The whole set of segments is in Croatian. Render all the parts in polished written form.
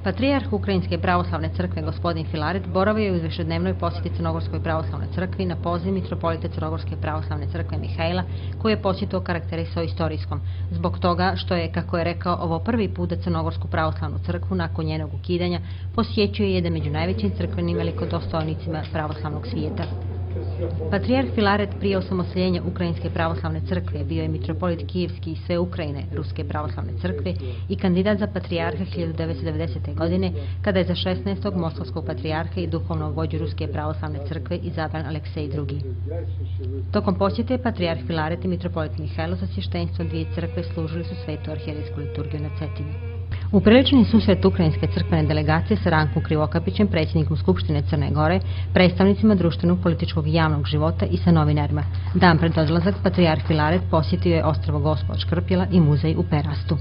Patrijarh Ukrajinske pravoslavne crkve gospodin Filaret boravio je u višednevnoj posjeti Crnogorskoj pravoslavnoj crkvi na poziv mitropolite Crnogorske pravoslavne crkve Mihajla, koju je posjetu karakterisao istorijskom, zbog toga što je, kako je rekao, ovo prvi put da Crnogorsku pravoslavnu crkvu nakon njenog ukidanja posjećuje jedan među najvećim crkvenim velikodostojnicima pravoslavnog svijeta. Patrijarh Filaret prije osamostaljenja Ukrajinske pravoslavne crkve bio je mitropolit Kijevski i sve Ukrajine Ruske pravoslavne crkve i kandidat za patrijarha 1990. godine, kada je za 16. moskovskog patrijarha i duhovnog vođu Ruske pravoslavne crkve izabran Aleksej II. Tokom posjete patrijarh Filaret i mitropolit Mihajlo sa svještenstvom dvije crkve služili su svetu arhijerejsku liturgiju na Cetini. Upriličeni susret Ukrajinske crkvene delegacije sa Rankom Krivokapićem, predsjednikom Skupštine Crne Gore, predstavnicima društvenog, političkog i javnog života i sa novinarima. Dan pred odlazak patrijarh Filaret posjetio je ostrvo Gospođ Škrpjela i muzej u Perastu.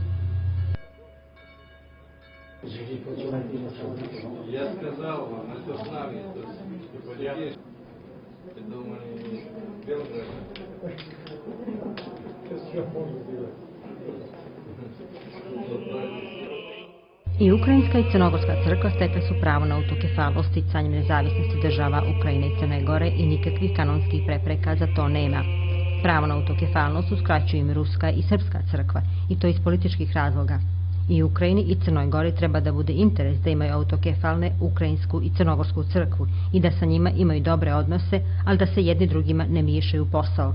I Ukrajinska i Crnogorska crkva stekle su pravo na autokefalnost sticanjem nezavisnosti država Ukrajine i Crne Gore i nikakvih kanonskih prepreka za to nema. Pravo na autokefalnost uskraćuju im Ruska i Srpska crkva, i to iz političkih razloga. I Ukrajini i Crnoj Gori treba da bude interes da imaju autokefalne Ukrajinsku i Crnogorsku crkvu i da sa njima imaju dobre odnose, ali da se jedni drugima ne miješaju u posao.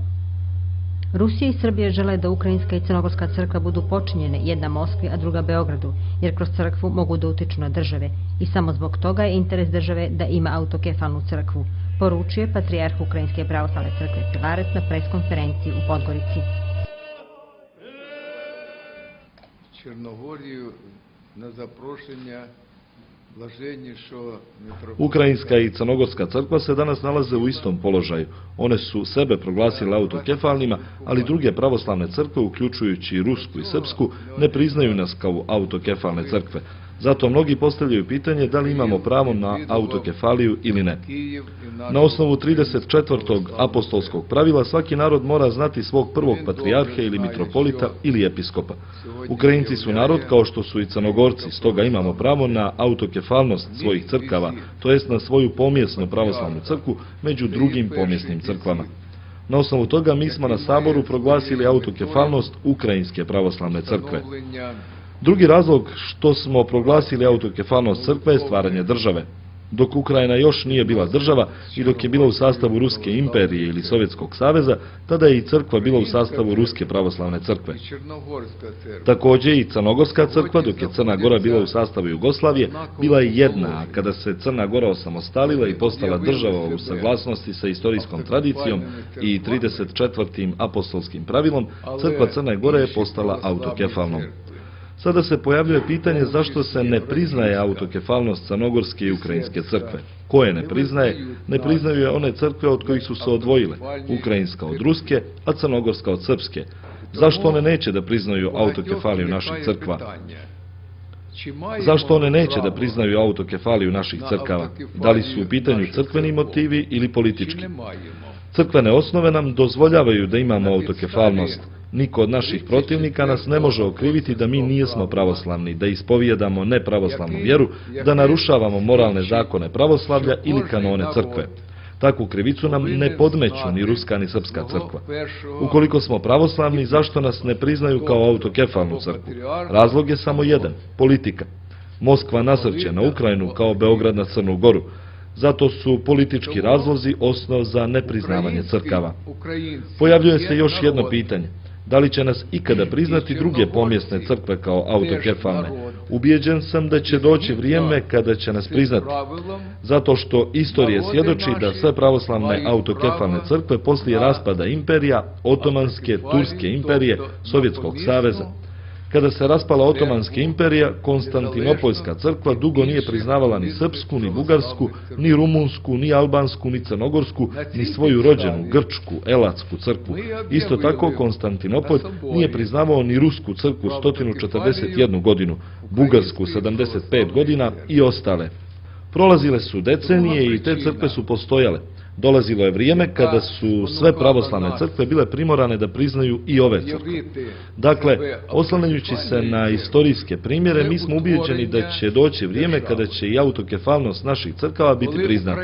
Rusija i Srbija žele da Ukrajinska i Crnogorska crkva budu počinjene, jedna Moskvi, a druga Beogradu, jer kroz crkvu mogu da utiču na države i samo zbog toga je interes države da ima autokefalnu crkvu, poručio je patrijarh Ukrajinske pravoslavne crkve Filaret na preskonferenciji u Podgorici. Črnogoriju na zaprošenje Ukrajinska i Crnogorska crkva se danas nalaze u istom položaju. One su sebe proglasile autokefalnima, ali druge pravoslavne crkve, uključujući Rusku i Srpsku, ne priznaju nas kao autokefalne crkve. Zato mnogi postavljaju pitanje da li imamo pravo na autokefaliju ili ne. Na osnovu 34. apostolskog pravila svaki narod mora znati svog prvog patrijarha ili mitropolita ili episkopa. Ukrajinci su narod kao što su i Crnogorci, stoga imamo pravo na autokefalnost svojih crkava, to jest na svoju pomjesnu pravoslavnu crkvu među drugim pomjesnim crkvama. Na osnovu toga mi smo na Saboru proglasili autokefalnost Ukrajinske pravoslavne crkve. Drugi razlog što smo proglasili autokefalnost crkve je stvaranje države. Dok Ukrajina još nije bila država i dok je bila u sastavu Ruske imperije ili Sovjetskog saveza, tada je i crkva bila u sastavu Ruske pravoslavne crkve. Također i Crnogorska crkva, dok je Crna Gora bila u sastavu Jugoslavije, bila je jedna, a kada se Crna Gora osamostalila i postala država u saglasnosti sa istorijskom tradicijom i 34. apostolskim pravilom, crkva Crne Gore je postala autokefalnom. Sada se pojavljuje pitanje zašto se ne priznaje autokefalnost Crnogorske i Ukrajinske crkve. Koje ne priznaje? Ne priznaju je one crkve od kojih su se odvojile, Ukrajinska od Ruske, a Crnogorska od Srpske. Zašto one neće da priznaju autokefaliju naših crkva? Zašto one neće da priznaju autokefaliju naših crkava? Da li su u pitanju crkveni motivi ili politički? Crkvene osnove nam dozvoljavaju da imamo autokefalnost. Niko od naših protivnika nas ne može okriviti da mi nijesmo pravoslavni, da ispovijedamo nepravoslavnu vjeru, da narušavamo moralne zakone pravoslavlja ili kanone crkve. Takvu krivicu nam ne podmeću ni Ruska ni Srpska crkva. Ukoliko smo pravoslavni, zašto nas ne priznaju kao autokefalnu crkvu? Razlog je samo jedan, politika. Moskva nasrće na Ukrajinu kao Beograd na Crnu Goru. Zato su politički razlozi osnov za nepriznavanje crkava. Pojavljuje se još jedno pitanje. Da li će nas ikada priznati druge pomjesne crkve kao autokefalne? Ubijeđen sam da će doći vrijeme kada će nas priznati. Zato što istorija svjedoči da sve pravoslavne autokefalne crkve poslije raspada imperija, Otomanske, Turske imperije, Sovjetskog saveza. Kada se raspala Otomanska imperija, Konstantinopoljska crkva dugo nije priznavala ni srpsku, ni bugarsku, ni rumunsku, ni albansku, ni crnogorsku, ni svoju rođenu grčku, elatsku crkvu. Isto tako Konstantinopolj nije priznavao ni rusku crkvu 141 godinu, bugarsku 75 godina i ostale. Prolazile su decenije i te crkve su postojale. Dolazilo je vrijeme kada su sve pravoslavne crkve bile primorane da priznaju i ove crkve. Dakle, oslanjajući se na istorijske primjere, mi smo ubijeđeni da će doći vrijeme kada će i autokefalnost naših crkava biti priznata.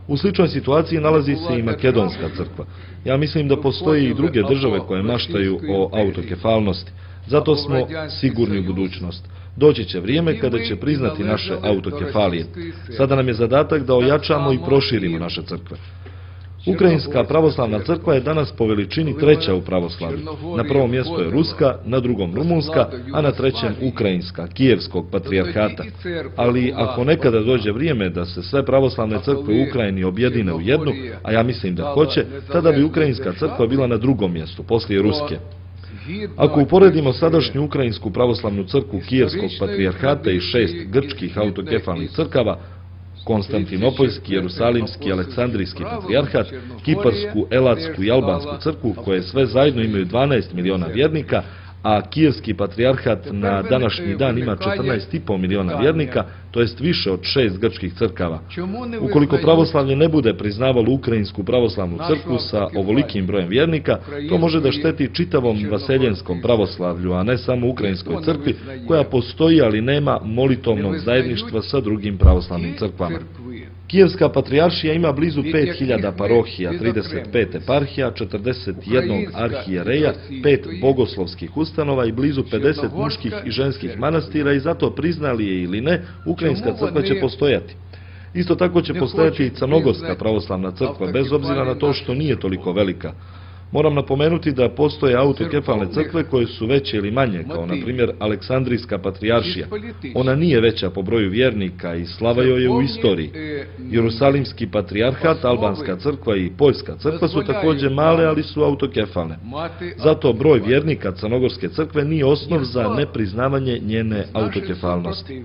U sličnoj situaciji nalazi se i Makedonska crkva. Ja mislim da postoje i druge države koje maštaju o autokefalnosti. Zato smo sigurni u budućnost. Doći će vrijeme kada će priznati naše autokefalije. Sada nam je zadatak da ojačamo i proširimo naše crkve. Ukrajinska pravoslavna crkva je danas po veličini treća u pravoslavlju. Na prvom mjestu je Ruska, na drugom Rumunska, a na trećem Ukrajinska, Kijevskog patrijarhata. Ali ako nekada dođe vrijeme da se sve pravoslavne crkve u Ukrajini objedine u jednu, a ja mislim da hoće, tada bi Ukrajinska crkva bila na drugom mjestu, poslije Ruske. Ako uporedimo sadašnju Ukrajinsku pravoslavnu crkvu Kijevskog patrijarhata i 6 grčkih autokefalnih crkava, Konstantinopoljski, Jerusalimski, Aleksandrijski patrijarhat, Kiparsku, Elatsku i Albansku crkvu, koje sve zajedno imaju 12 miliona vjernika, a Kijevski patrijarhat na današnji dan ima 14,5 miliona vjernika, to jest više od 6 grčkih crkava. Ukoliko pravoslavlje ne bude priznavalo Ukrajinsku pravoslavnu crkvu sa ovolikim brojem vjernika, to može da šteti čitavom vaseljenskom pravoslavlju, a ne samo Ukrajinskoj crkvi, koja postoji, ali nema molitovnog zajedništva sa drugim pravoslavnim crkvama. Kijevska patrijaršija ima blizu 5000 parohija, 35 eparhija, 41 arhijereja, 5 bogoslovskih ustanova i blizu 50 muških i ženskih manastira i zato, priznali je ili ne, Ukrajinska crkva će postojati. Isto tako će postojati i Crnogorska pravoslavna crkva, bez obzira na to što nije toliko velika. Moram napomenuti da postoje autokefalne crkve koje su veće ili manje, kao na primjer Aleksandrijska patrijaršija. Ona nije veća po broju vjernika i slava joj je u istoriji. Jerusalimski patrijarhat, Albanska crkva i Poljska crkva su također male, ali su autokefalne. Zato broj vjernika Crnogorske crkve nije osnov za nepriznavanje njene autokefalnosti.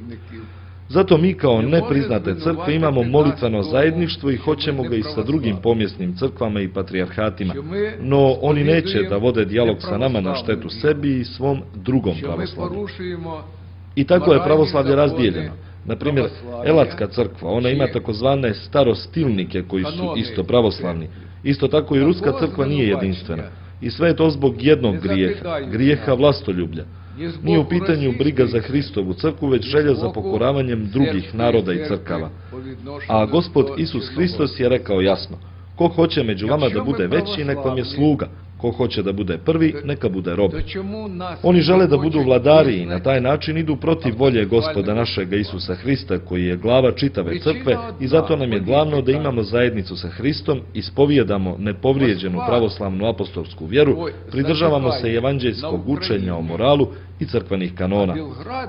Zato mi kao nepriznate crkve imamo molitveno zajedništvo i hoćemo ga i sa drugim pomjesnim crkvama i patrijarhatima, no oni neće da vode dijalog sa nama na štetu sebi i svom drugom pravoslavlju. I tako je pravoslavlje razdijeljeno. Na primjer, Elatska crkva, ona ima takozvane starostilnike koji su isto pravoslavni. Isto tako i Ruska crkva nije jedinstvena. I sve je to zbog jednog grijeha, grijeha vlastoljublja. Nije u pitanju briga za Hristovu crkvu, već želja za pokoravanjem drugih naroda i crkava. A Gospod Isus Hristos je rekao jasno: ko hoće među vama da bude veći, nek vam je sluga. Ko hoće da bude prvi, neka bude rob. Oni žele da budu vladari i na taj način idu protiv volje Gospoda našega Isusa Hrista, koji je glava čitave crkve, i zato nam je glavno da imamo zajednicu sa Hristom, ispovijedamo nepovrijeđenu pravoslavnu apostolsku vjeru, pridržavamo se evanđeljskog učenja o moralu i crkvenih kanona.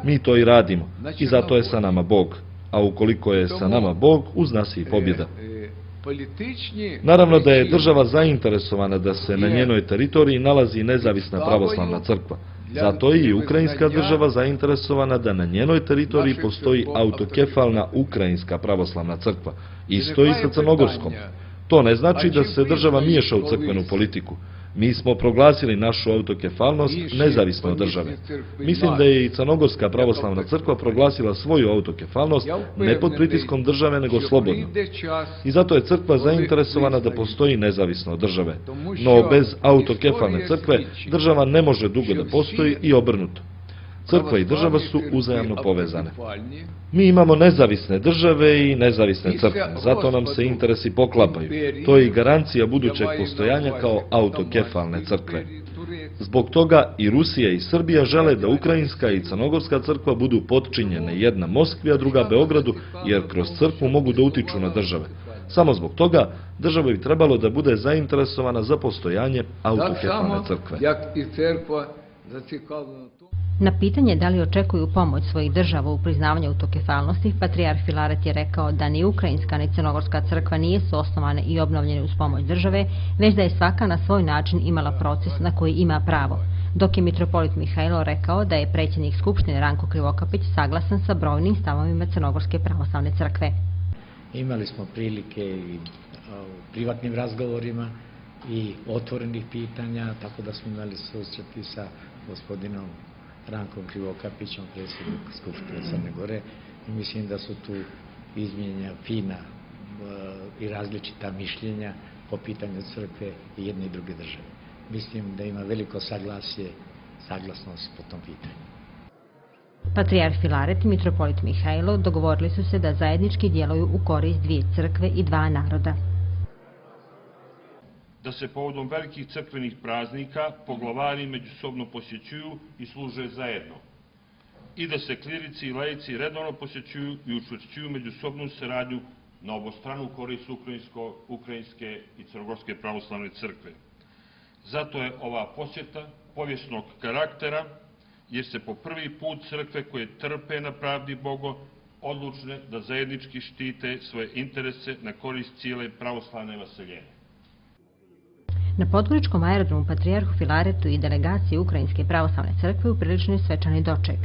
Mi to i radimo i zato je sa nama Bog. A ukoliko je sa nama Bog, uz nas je i pobjeda. Naravno da je država zainteresovana da se na njenoj teritoriji nalazi nezavisna pravoslavna crkva. Zato je i Ukrajinska država zainteresovana da na njenoj teritoriji postoji autokefalna Ukrajinska pravoslavna crkva. Isto i sa Crnogorskom. To ne znači da se država miješa u crkvenu politiku. Mi smo proglasili našu autokefalnost nezavisno od države. Mislim da je i Crnogorska pravoslavna crkva proglasila svoju autokefalnost ne pod pritiskom države, nego slobodno. I zato je crkva zainteresovana da postoji nezavisno od države. No bez autokefalne crkve država ne može dugo da postoji i obrnuto. Crkva i država su uzajamno povezane. Mi imamo nezavisne države i nezavisne crkve, zato nam se interesi poklapaju. To je i garancija budućeg postojanja kao autokefalne crkve. Zbog toga i Rusija i Srbija žele da Ukrajinska i Crnogorska crkva budu potčinjene, jedna Moskvi, a druga Beogradu, jer kroz crkvu mogu da utiču na države. Samo zbog toga država bi trebalo da bude zainteresovana za postojanje autokefalne crkve. Na pitanje da li očekuju pomoć svojih država u priznavanju autokefalnosti, patrijarh Filaret je rekao da ni Ukrajinska ni Crnogorska crkva nisu osnovane i obnovljene uz pomoć države, već da je svaka na svoj način imala proces na koji ima pravo. Dok je mitropolit Mihajlo rekao da je predsjednik Skupštine Ranko Krivokapić saglasan sa brojnim stavovima Crnogorske pravoslavne crkve. Imali smo prilike i u privatnim razgovorima i otvorenih pitanja, tako da smo imali susreti sa gospodinom Rankom Krivokapićem, predsjednik Skupštine Crne Gore, i mislim da su tu izmijenjena fina i različita mišljenja po pitanju crkve i jedne i druge države. Mislim da ima veliko saglasnost po tom pitanju. Patrijarh Filaret i mitropolit Mihajlo dogovorili su se da zajednički djeluju u korist dvije crkve i dva naroda. Da se povodom velikih crkvenih praznika poglavari međusobno posjećuju i služe zajedno i da se klirici i laici redovno posjećuju i učvršćuju međusobnu saradnju na obostranu korist ukrajinske i crnogorske pravoslavne crkve. Zato je ova posjeta povijesnog karaktera, jer se po prvi put crkve koje trpe na pravdi Boga odlučne da zajednički štite svoje interese na korist cijele pravoslavne vaseljene. Na Podgoričkom aerodromu Patrijarhu Filaretu i delegaciji Ukrajinske pravoslavne crkve upriličen je svečani doček.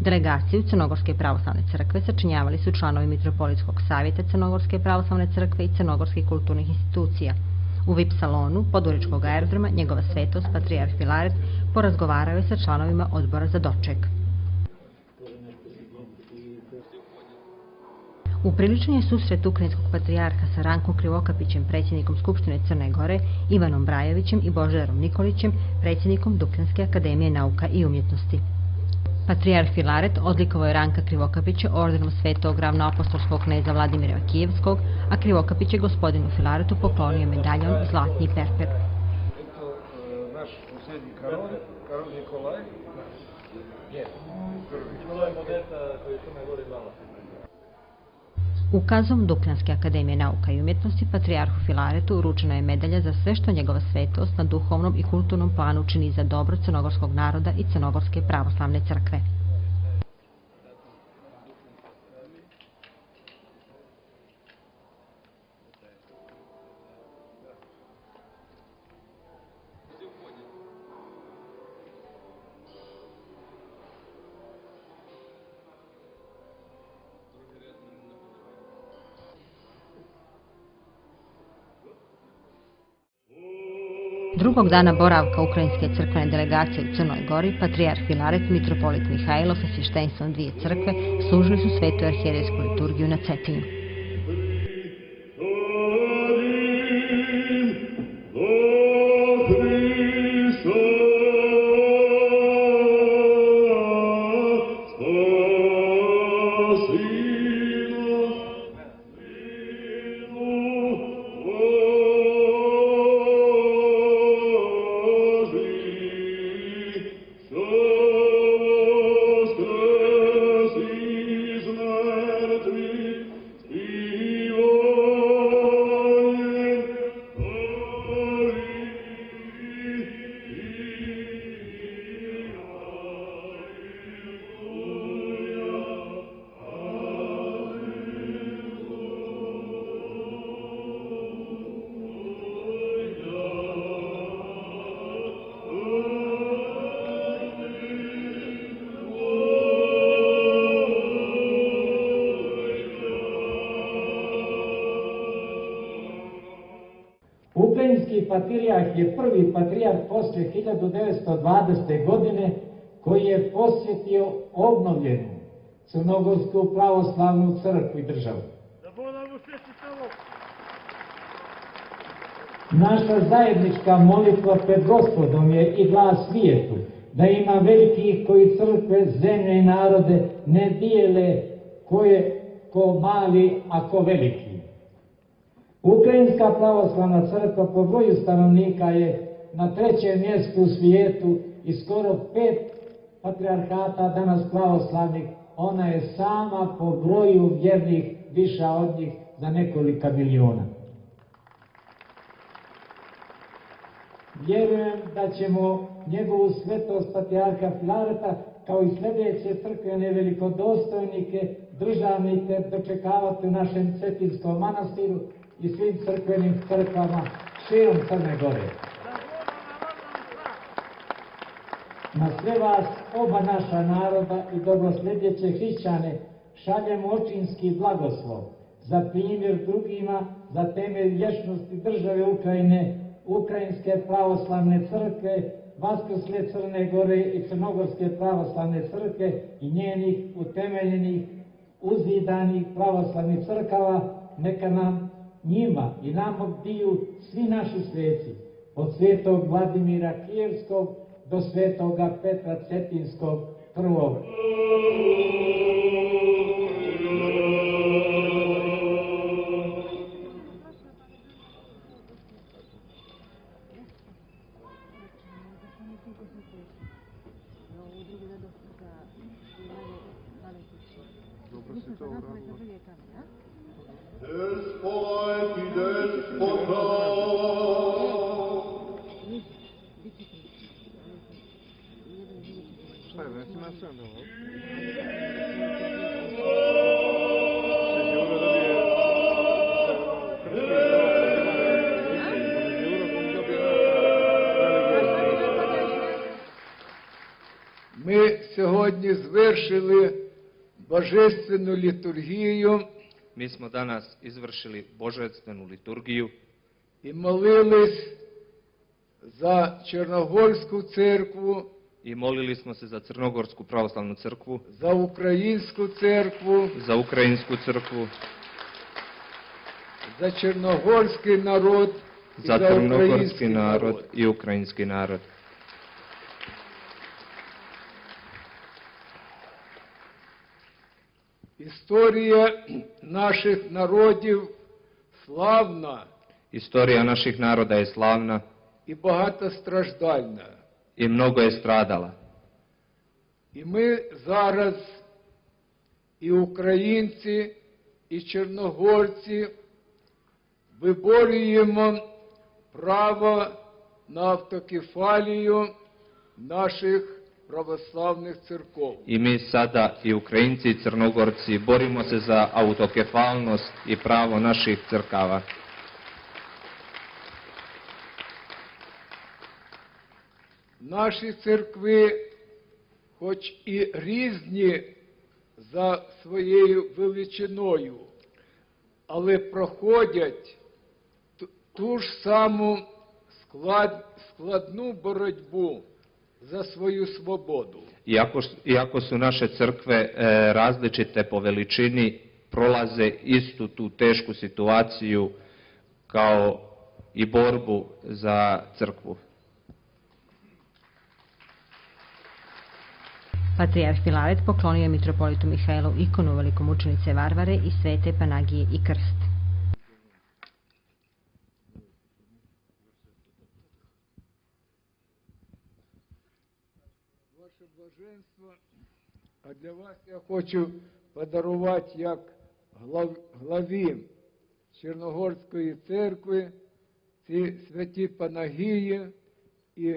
Delegaciju Crnogorske pravoslavne crkve sačinjavali su članovi Mitropolitskog savjeta Crnogorske pravoslavne crkve i crnogorskih kulturnih institucija. U VIP salonu Podgoričkog aerodroma njegova svetost Patrijarh Filaret porazgovarao je sa članovima odbora za doček. Upriličen je susret ukrajinskog patrijarha sa Rankom Krivokapićem, predsjednikom Skupštine Crne Gore, Ivanom Brajovićem i Božidarom Nikolićem, predsjednikom Dukljanske akademije nauka i umjetnosti. Patrijarh Filaret odlikovao je Ranka Krivokapića ordenom svetog ravnoapostolskog kneza Vladimira Kijevskog, a Krivokapić je gospodinu Filaretu poklonio medaljon Zlatni perper. Naš posljednji Karol Nikolaj je Ukazom Dukljanske akademije nauka i umjetnosti Patrijarhu Filaretu uručena je medalja za sve što njegova svetost na duhovnom i kulturnom planu čini za dobro crnogorskog naroda i Crnogorske pravoslavne crkve. Drugog dana boravka ukrajinske crkvene delegacije u Crnoj Gori, Patrijarh Filaret i mitropolit Mihajlo sa svještenstvom dvije crkve služili su svetu arhijerejsku liturgiju na Cetinju. Ukrajinski patrijarh je prvi patrijarh poslije 1920. godine koji je posjetio obnovljenu Crnogorsku pravoslavnu crkvu i državu. Naša zajednička molitva pred Gospodom je i glas svijetu, da ima velikih koji crkve, zemlje i narode ne dijele ko je ko mali, a ko veliki. Ukrajinska pravoslavna crkva po broju stanovnika je na 3. mjestu u svijetu i skoro 5 patrijarhata danas pravoslavnih. Ona je sama po broju vjernih viša od njih za nekolika milijuna. Vjerujem da ćemo njegovu svetost patrijarha Filareta kao i sljedeće crkvene velikodostojnike, državnike dočekavati u našem Cetinskom manastiru i svim crkvenim crkvama širom Crne Gore. Na sve vas, oba naša naroda i dobrosljedeće hrišćane, šaljemo očinski blagoslov za primjer drugima, za temelj vječnosti države Ukrajine, Ukrajinske pravoslavne crkve, Vaskrsle Crne Gore i Crnogorske pravoslavne crkve i njenih utemeljenih, uzidanih pravoslavnih crkava. Neka nam njima i nama biju svi naši sveci, od svetog Vladimira Kijevskog do svetoga Petra Cetinskog prvog. Ми сьогодні звершили божественну літургію Mi smo danas izvršili božanstvenu liturgiju і молились за Чорногорську церкву, i molili smo se za Crnogorsku pravoslavnu crkvu, за Українську церкву, za Ukrajinsku crkvu, за Чорногорський народ і za за Crnogorski український narod народ. i Ukrajinski narod. Історія наших народів славна Istorija naših naroda je slavna і багатостраждальна. i mnogo je stradala. І ми зараз, і українці, і чорногорці, виборюємо право на автокефалію наших православних церков. I mi sada i Ukrajinci i Crnogorci borimo se za autokefalnost i pravo naših crkava. Наші церкви, хоч і різні за своєю величиною, але проходять ту ж саму складну боротьбу за свою свободу. Iako su naše crkve različite po veličini, prolaze istu tu tešku situaciju kao i borbu za crkvu. Patrijarh Filaret poklonio je mitropolitu Mihajlu ikonu velikomučenice Varvare i Svete Panagije i krst. Ваше блаженство, а для вас я хочу подарувати як главі Чорногорської церкви ці святі Панагії і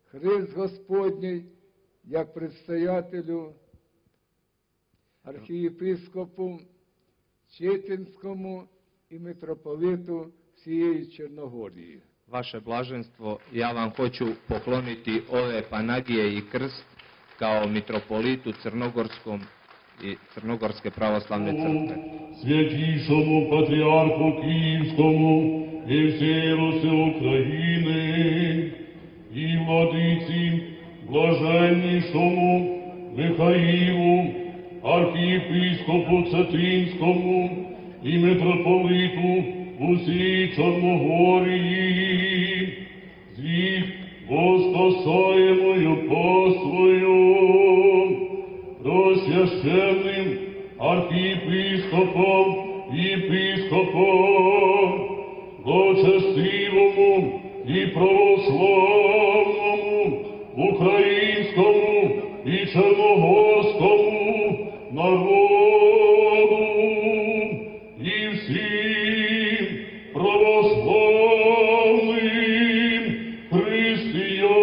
Христ Господній, як предстоятелю, архієпископу Четинському і митрополиту всієї Чорногорії. Vaše blaženstvo, ja vam hoću pokloniti ove Panagije i krst kao mitropolitu Crnogorskom i Crnogorske pravoslavne crkve. Святішому патріарху Київському і всієї Руси України, і владиці блаженнішому Михаїлу, архієпископу Цетринському і митрополиту усій Чорногорії, звік воскосаємою паствою, просвященним архієпископом і єпископом, благочестивому і православному, українському і чорногорському народу і всім православним християнам.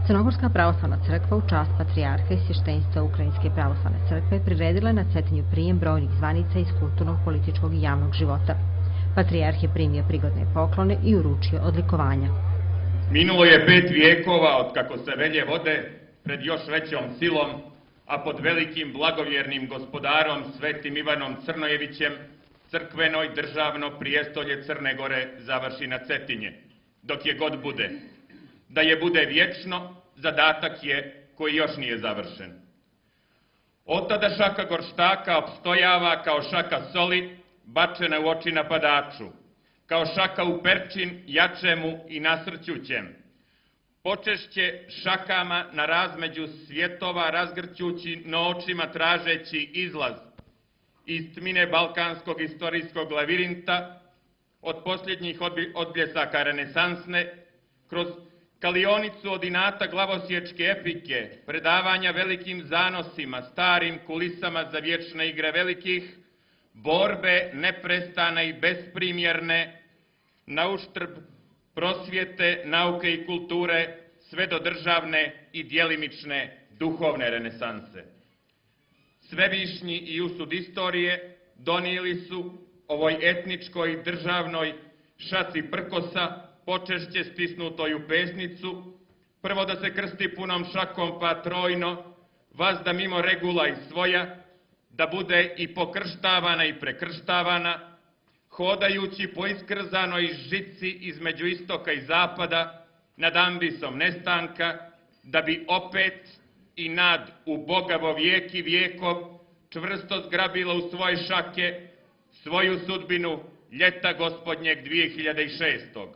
Crnogorska pravoslavna crkva u čast patrijarha i svještenstva Ukrajinske pravoslavne crkve priredila je na Cetinju prijem brojnih zvanica iz kulturnog, političkog i javnog života. Patrijarh je primio prigodne poklone i uručio odlikovanja. Minulo je 5 vijekova od kako se velje vode pred još većom silom, a pod velikim blagovjernim gospodarom Svetim Ivanom Crnojevićem crkveno i državno prijestolje Crne Gore završi na Cetinje, dok je god bude. Da je bude vječno, zadatak je koji još nije završen. Od tada šaka gorštaka opstojava kao šaka soli bačena u oči napadaču, kao šaka u perčin jačemu i nasrćućem. Počešće šakama na razmeđu svjetova razgrćući no očima tražeći izlaz iz tmine balkanskog istorijskog lavirinta, od posljednjih odbljesaka renesansne, kroz kalionicu od inata glavosječke epike, predavanja velikim zanosima, starim kulisama za vječne igre velikih, borbe neprestane i besprimjerne, na uštrb prosvjete, nauke i kulture, sve do državne i djelimične duhovne renesanse. Svevišnji i usud istorije donijeli su ovoj etničkoj i državnoj šaci prkosa počešće stisnutoj u pesnicu, prvo da se krsti punom šakom pa trojno, vas da mimo regula i svoja, da bude i pokrštavana i prekrštavana, hodajući po iskrzanoj žici između istoka i zapada, nad ambisom nestanka, da bi opet i nad u Bogavo vijek i vijekov čvrsto zgrabila u svoje šake svoju sudbinu ljeta gospodnjeg 2006.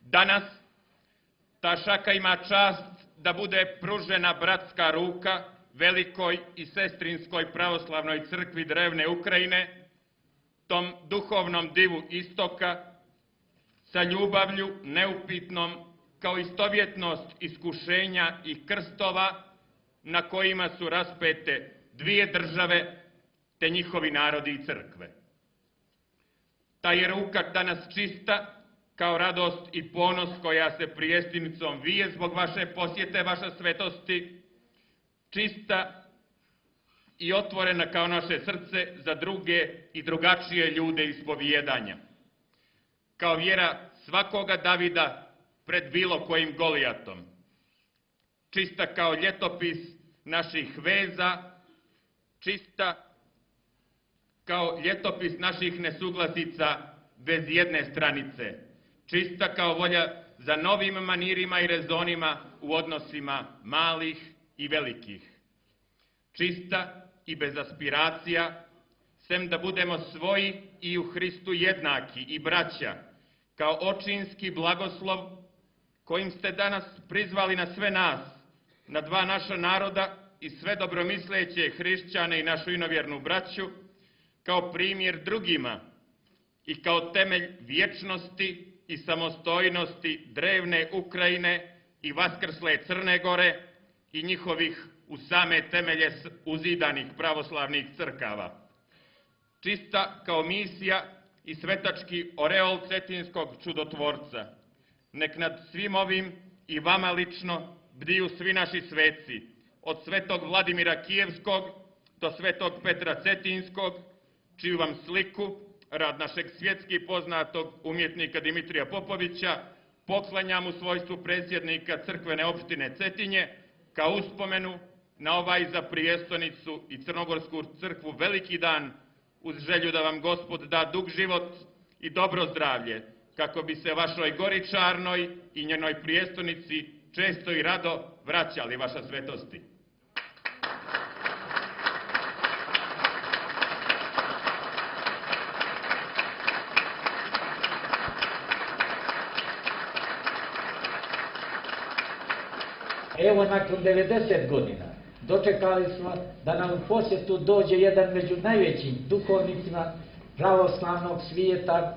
Danas ta šaka ima čast da bude pružena bratska ruka velikoj i sestrinskoj pravoslavnoj crkvi drevne Ukrajine, tom duhovnom divu istoka, sa ljubavlju neupitnom kao istovjetnost iskušenja i krstova na kojima su raspete dvije države te njihovi narodi i crkve. Ta je ruka danas čista kao radost i ponos koja se prijestolnicom vije zbog vaše posjete, vaša svetosti, čista i otvorena kao naše srce za druge i drugačije ljude ispovijedanja. Kao vjera svakoga Davida pred bilo kojim Golijatom. Čista kao ljetopis naših veza, čista kao ljetopis naših nesuglasica bez jedne stranice, čista kao volja za novim manirima i rezonima u odnosima malih i velikih. Čista i bez aspiracija, sem da budemo svoji i u Hristu jednaki i braća, kao očinski blagoslov kojim ste danas prizvali na sve nas, na dva naša naroda i sve dobromisleće hrišćane i našu inovjernu braću, kao primjer drugima i kao temelj vječnosti i samostojnosti drevne Ukrajine i vaskrsle Crne Gore i njihovih u same temelje uzidanih pravoslavnih crkava. Čista kao misija i svetački oreol cetinskog čudotvorca. Nek nad svim ovim i vama lično bdiju svi naši sveci, od svetog Vladimira Kijevskog do svetog Petra Cetinskog, čiju vam sliku, rad našeg svjetski poznatog umjetnika Dimitrija Popovića, poklanjam u svojstvu predsjednika crkvene opštine Cetinje, kao uspomenu na ovaj za prijestolnicu i Crnogorsku crkvu veliki dan, uz želju da vam Gospod da dug život i dobro zdravlje, kako bi se vašoj Goričarnoj i njenoj prijestolnici često i rado vraćali vaša svetosti. Evo, nakon 90 godina dočekali smo da nam u posjetu dođe jedan među najvećim duhovnicima pravoslavnog svijeta,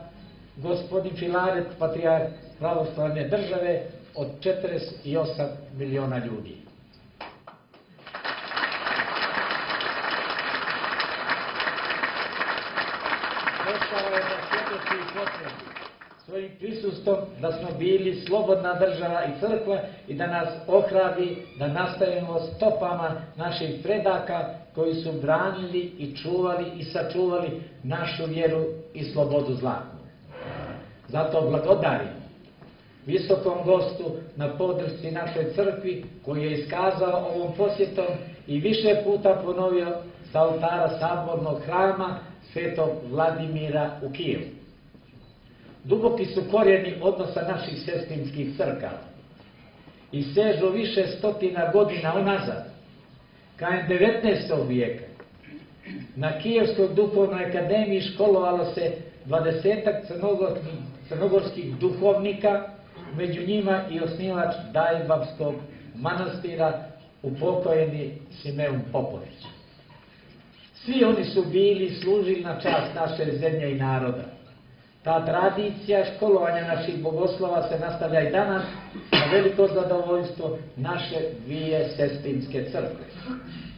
gospodin Filaret, patrijarh pravoslavne države od 48 miliona ljudi. Došao je da svjedoči i potvrdi svojim prisustvom da smo bili slobodna država i crkva i da nas ohrabri da nastavimo stopama naših predaka koji su branili i čuvali i sačuvali našu vjeru i slobodu zlatnu. Zato blagodarim visokom gostu na podršci našoj crkvi koji je iskazao ovom posjetom i više puta ponovio sa oltara sabornog hrama svetog Vladimira u Kijevu. Duboki su korijeni odnosa naših sestrinskih crkava i sežu više stotina godina unazad. Krajem 19. vijeka Na Kijevskoj duhovnoj akademiji školovalo se 20-ak crnogorskih duhovnika, među njima i osnivač Dajbavskog manastira, upokojeni Simeon Popović. Svi oni su bili i služili na čast naše zemlje i naroda. Ta tradicija školovanja naših bogoslova se nastavlja i danas na veliko zadovoljstvo naše dvije sestrinske crkve.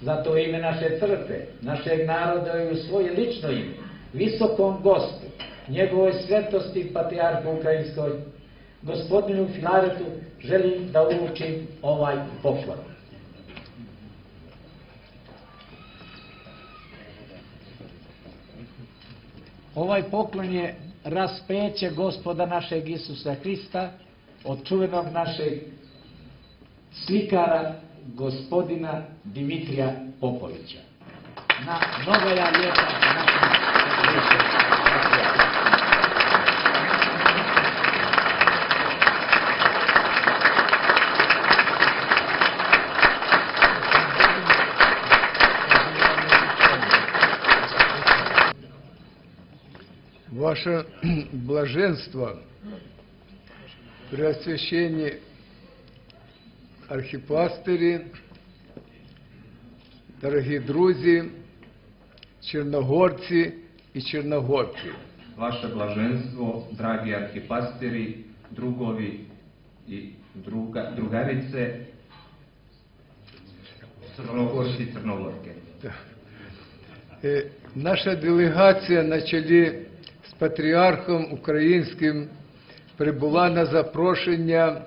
Zato u ime naše crkve, našeg naroda i u svoje lično ime, visokom gostu, njegovoj svetosti patrijarhu Ukrajinskoj, gospodinu Filaretu, želim da uručim ovaj poklon. Ovaj poklon je raspeće Gospoda našeg Isusa Hrista od čuvenog našeg slikara gospodina Dimitrija Popovića. Na mnoga ljeta Ваше блаженство, преосвященные архипастыри, дорогие друзья, черногорцы и черногорки. Vaše blaženstvo, dragi arhipastiri, drugovi i drugarice, Crnogorci i Crnogorke. Наша делегация на чолі з патріархом українським прибула на запрошення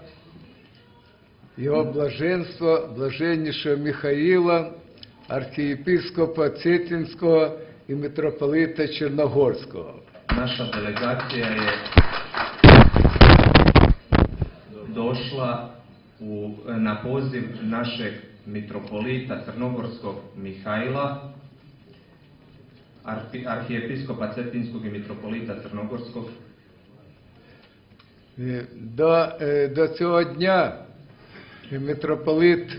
його блаженства, блаженнішого Михаїла, архієпископа Цетинського і митрополита Черногорського. Naša delegacija je došla na poziv našeg mitropolita Crnogorskog Mihajla, arhijepiskopa Cetinskog i mitropolita Crnogorskog. До цього дня митрополит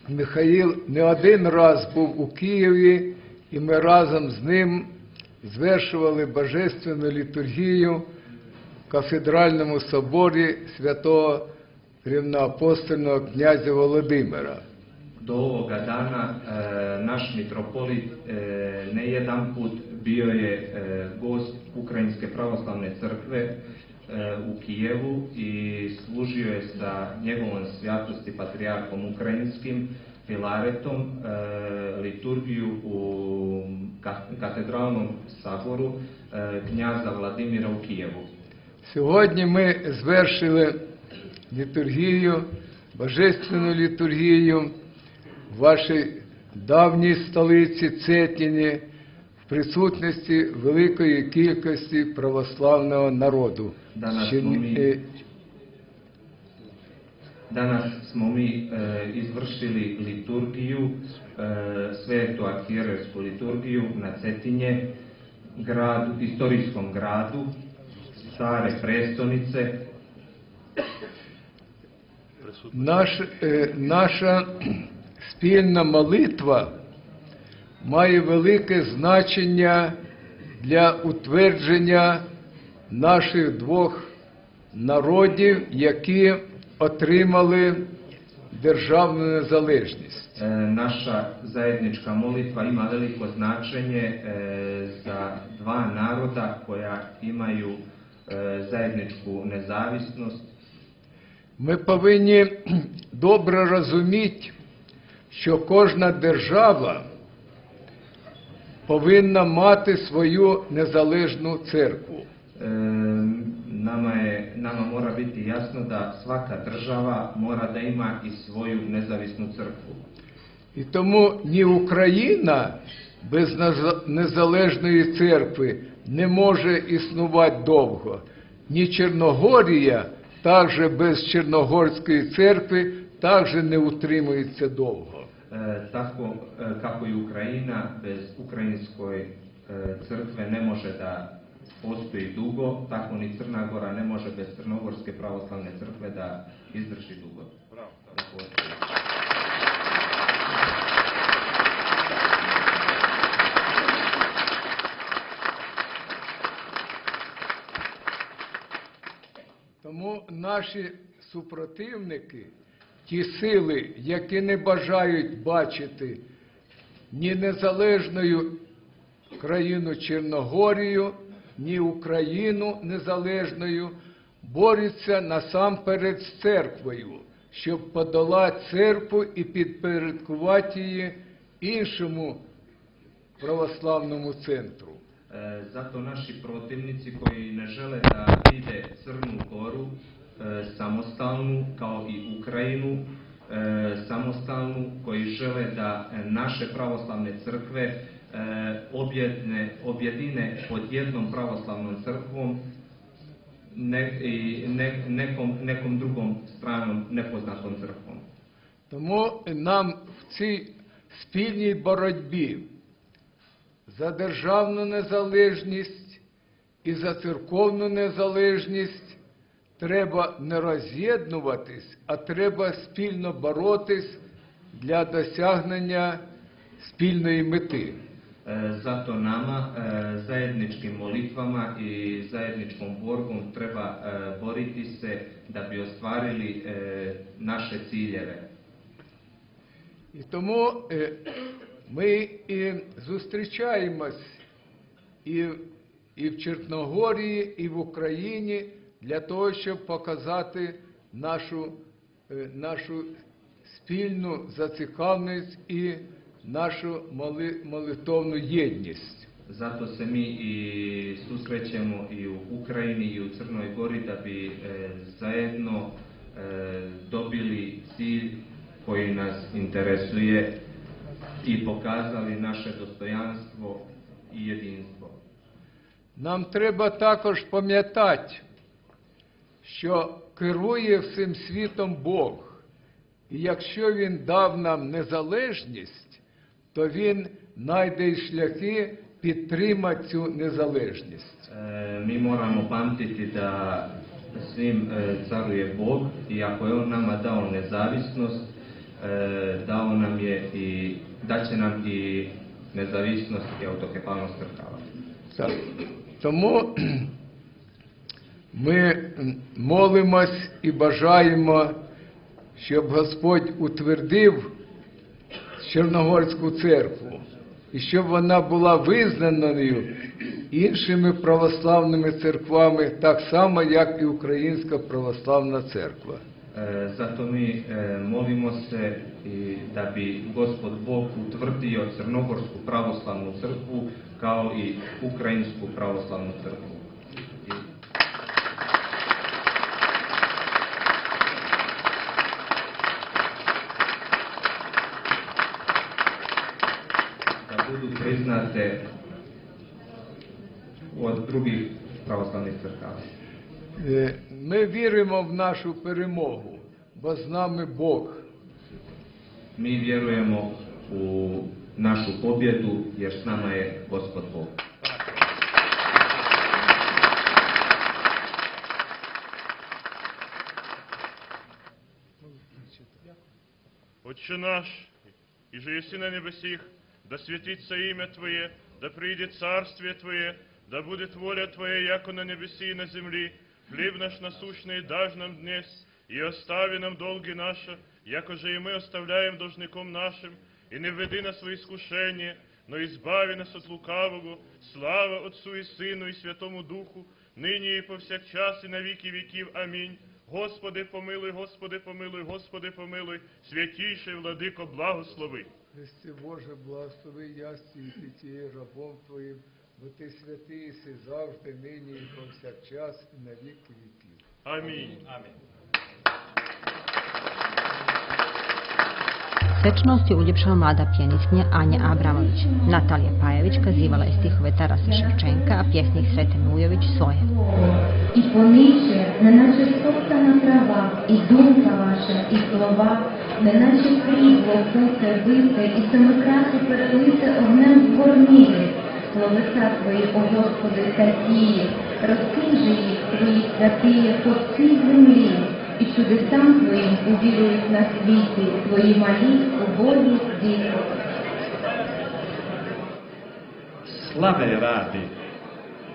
Михаїл не один раз був у Києві, і ми разом з ним звершували божественну літургію в кафедральному соборі святого рівноапостольного князя Володимира. Do ovoga dana naš mitropolit ne jedan put bio je gost Ukrajinske pravoslavne crkve u Kijevu i služio je sa njegovom svjatosti patrijarhom ukrajinskim Filaretom liturgiju u katedralnom saboru knjaza Vladimira u Kijevu. Сьогодні ми звершили літургію, божественну літургію в вашій давній столиці Цетині в присутності великої кількості православного народу. Danas smo mi izvršili liturgiju, svetu arhijerejsku liturgiju na Cetinje, istorijskom gradu, stare prestonice. Наша спільна молитва має велике значення для утвердження наших двох народів, які отримали державnu незалежність. Naša zajednička molitva ima veliko značenje za dva naroda koja imaju zajedničku nezavisnost. Ми повинні добре розуміти, що кожна держава повинна мати свою незалежну церкву. Nama mora biti jasno da svaka država mora da ima i svoju nezavisnu crkvu. І тому ні Україна без незалежної церкви не може існувати довго, ні Чорногорія також без Чорногорської церкви також не утримується довго. Tako kako i Ukrajina bez ukrajinskoj crkve ne može da postoji dugo, tako ni Crna Gora ne može bez Crnogorske pravoslavne crkve da izdrži dugo. наші супротивники, ті сили, які не бажають бачити ні незалежною країну Чорногорію, ні Україну незалежною, борються насамперед з церквою, щоб подолати церкву і підпорядкувати її іншому православному центру. Zato naši protivnici koji ne žele da vide Crnu Goru samostalnu kao i Ukrajinu samostalnu, koji žele da naše pravoslavne crkve objedine pod jednom pravoslavnom crkvom i nekom drugom stranom nepoznatom crkvom. Тому нам в цій спільній боротьбі за державну незалежність і за церковну незалежність треба не роз'єднуватись, а треба спільно боротись для досягнення спільної мети. Zato nama zajedničkim molitvama i zajedničkom borbom treba boriti se da bi ostvarili naše ciljeve. І тому ми і зустрічаємось і в Чорногорії, і в Україні для того, щоб показати нашу спільну зацікавленість і нашу молитовну єдність. Zato se mi i susrećemo i u Ukrajini i u Crnoj Gori da bi zajedno dobili cilj koji nas interesuje i pokazali naše dostojanstvo i jedinstvo. Нам треба також пам'ятати, що керує всім світом Бог. І якщо Він дав нам незалежність, то Він знайде й шляхи підтримати цю незалежність. Mi moramo pamtiti da svim caruje Bog i ako je On nama dao nezavisnost, dao nam je i daće nam i nezavisnost i autokefalnost crkava. Так. Тому ми молимось і бажаємо, щоб Господь утвердив Чорногорську церкву, і щоб вона була визнаною іншими православними церквами, так само, як і Українська православна церква. Zato mi molimo se da bi Gospod Bog utvrdio Crnogorsku pravoslavnu crkvu kao i Ukrajinsku pravoslavnu crkvu. Da budu priznate od drugih pravoslavnih crkava. Ми віримо в нашу перемогу, бо з нами Бог. Mi vjerujemo u našu pobjedu jer s nama je Gospod Bog. Отче наш, иже еси на небесих, да светится имя Твое, да придет царствие Твое, да будет воля Твоя, яко на небеси и на земли. Хлеб наш насущный дашь нам днес, и остави нам долги наши, яко же и мы оставляем должником нашим, и не введи нас во искушение, но избави нас от лукавого. Слава Отцу и Сыну и Святому Духу, ныне и повсякчас и на веки веків. Аминь. Господи помилуй, Господи помилуй, Господи помилуй, святейший Владыко, благослови. Христе Боже, благослови ясті і тієї рабом Твоїм, бо Ти святий єси завжди, нині і повсякчас і на віки віків. Аминь. Svečanost je uljepšala mlada pijanistkinja Anja Abramović. Natalija Pajević kazivala je stihove Tarasa Ševčenka, a pjesnik Sreten Ujović svoje. І пониče, неначе стоптана трава, і думка ваша, і слова, неначе срібло куте, бите, і семикраси перелите огнем згорніли. Словеса Твої, о Господи, такі, розкинь же їх Твої святиє по всій землі, і чудесам Твоїм увірують на світі, Твої малі, убогі діти. Slave radi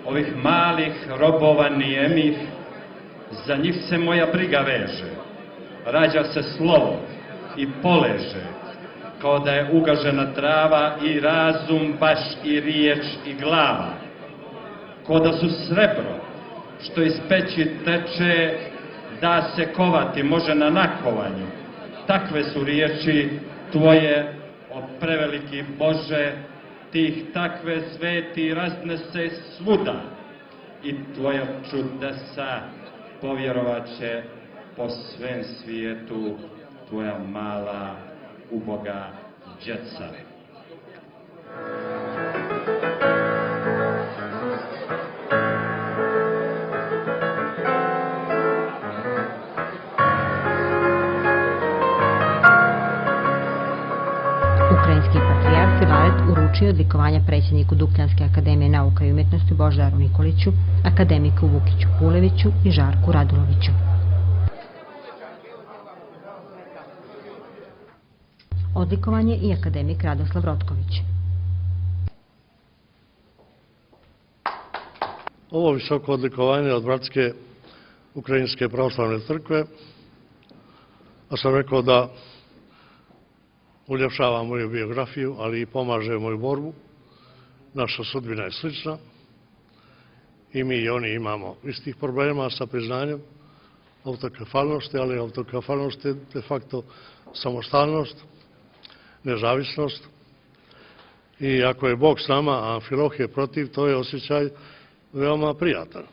ovih malih robova nijemih za njih se moja briga veže, rađa se slovo i poleže, kao da je ugažena trava i razum, baš i riječ i glava, kao da su srebro, što iz peći teče, da se kovati može na nakovanju. Takve su riječi tvoje, o preveliki Bože, tih takve sveti raznese svuda i tvoja čudesa povjerovat će po svem svijetu tvoja mala, uboga djeca. Ukrajinski patrijarh Filaret uručio odlikovanja predsjedniku Dukljanske akademije nauka i umjetnosti Božidaru Nikoliću, akademiku Vukiću Puleviću i Žarku Raduloviću. Odlikovan je i akademik Radoslav Rotković. Ovo visoko odlikovanje od Bratske Ukrajinske pravoslavne crkve, a sam rekao da uljepšava moju biografiju, ali i pomaže moju borbu. Naša sudbina je slična i mi i oni imamo istih problema sa priznanjem autokefalnosti, ali autokefalnost je de facto samostalnost, nezavisnost. I ako je Bog s nama, a Amfilohije protiv, to je osjećaj veoma prijatan.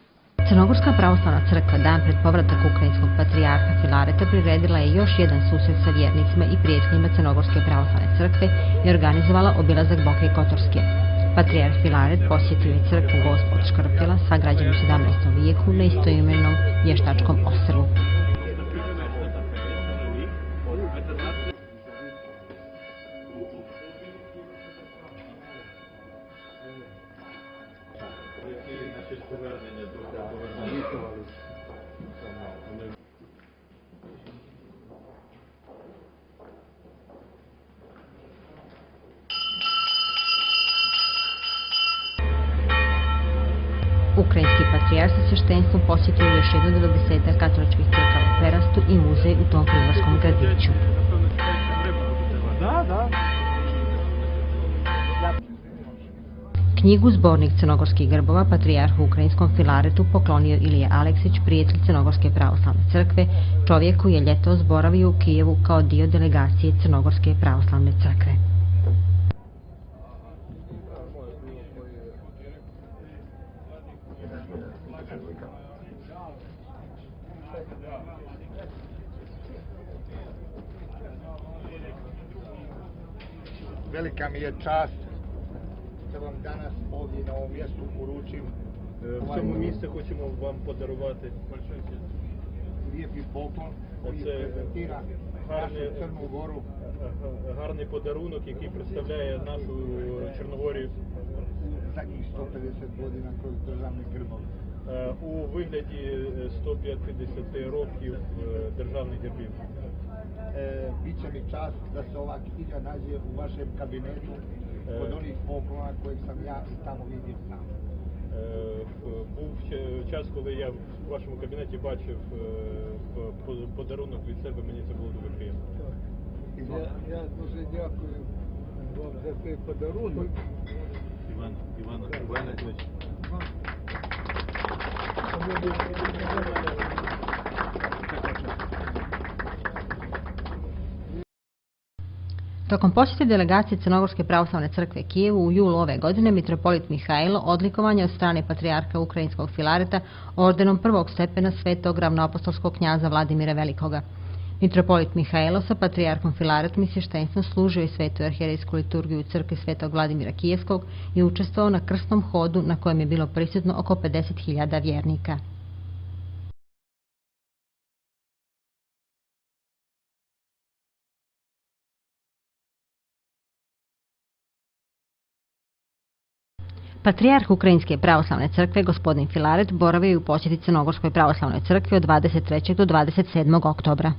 Crnogorska pravoslavna crkva dan pred povratak ukrajinskog patrijarha Filareta priredila je još jedan susret sa vjernicima i prijateljima Crnogorske pravoslavne crkve i organizovala obilazak Boke Kotorske. Patrijarh Filaret posjetio je crkvu Gospod Škrpila, sagrađenu u 17. vijeku na istoimenom vještačkom ostrvu. Ukrajinski patrijarh sa sveštenstvom posjetio još jednu do 10 katoličkih crkava u Perastu i muzej u tom primorskom gradiću. Knjigu Zbornik crnogorskih grbova patrijarhu ukrajinskom Filaretu poklonio Ilija Aleksić, prijatelj Crnogorske pravoslavne crkve, čovjek koji je ljetos boravio u Kijevu kao dio delegacije Crnogorske pravoslavne crkve. Velika mi je čast da vam danas ovdje na ovom mjestu uručim. В цьому місці хочемо вам подарувати lijepi poklon koji prezentira našu Crnu Goru. Гарний подарунок, який представляє нашу Чорногорію Zadnjih 150 godina kroz državne grbove. У вигляді 150 років державних гербів. Biće mi čast da se ova knjiga nađe u vašem kabinetu od onih poklona kojeg sam ja i tamo vidio sam. Був час, коли я в вашому кабінеті бачив подарунок від себе, мені це було дуже приємно. Я дуже дякую вам за цей подарунок. Іван Іванович. Tokom posjete delegacije Crnogorske pravoslavne crkve Kijevu u julu ove godine mitropolit Mihajlo odlikovan je od strane patrijarha ukrajinskog Filareta ordenom prvog stepena svetog ravnoapostolskog knjaza Vladimira Velikoga. Mitropolit Mihajlo sa patrijarhom Filaretom i sveštenstvom služio je svetu arhijerejsku liturgiju u crkvi svetog Vladimira Kijevskog i učestvovao na krstnom hodu na kojem je bilo prisutno oko 50.000 vjernika. Patrijarh Ukrajinske pravoslavne crkve gospodin Filaret boravio je u posjeti Crnogorskoj pravoslavnoj crkvi od 23. do 27. oktobra.